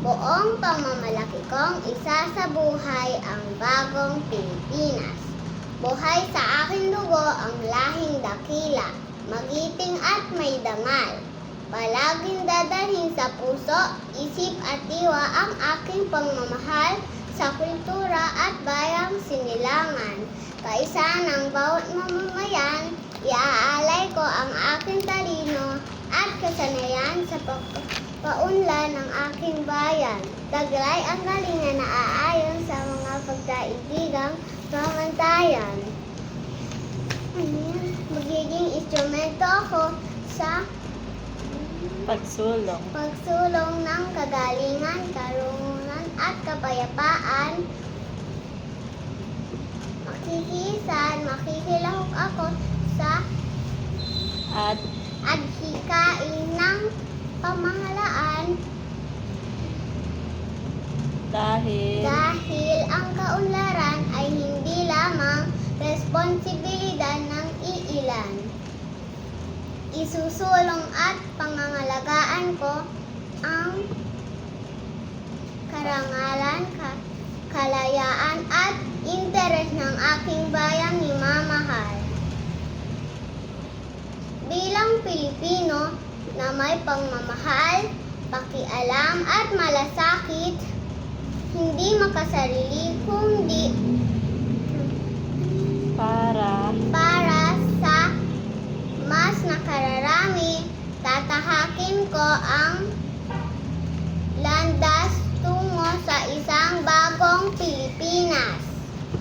Buong pamamalaki kong isasabuhay ang bagong Pilipinas. Buhay sa aking dugo ang lahing dakila, magiting at may dangal. Palaging dadalhin sa puso, isip at diwa ang aking pagmamahal sa kultura at bayang sinilangan. Kaisa ng bawat mamamayan, iaalay ko ang aking talino at kasanayan sa pagpaunlad ng aking bayan. Taglay ang galingan na aayon sa mga pagkaibigang pamantayan. Magiging instrumento ako sa pagsulong ng kagalingan, karunungan at kapayapaan. Makikilahok ako sa adhikain ng pamahalaan dahil ang kaunlaran ay hindi lamang responsibilidad ng iilan. Isusulong at pangangalagaan ko ang karangalan, kalayaan at interes ng aking bayang minamahal. Bilang Pilipino na may pagmamahal, pakialam at malasakit, hindi makasarili kundi para sa mas nakararami, tatahakin ko ang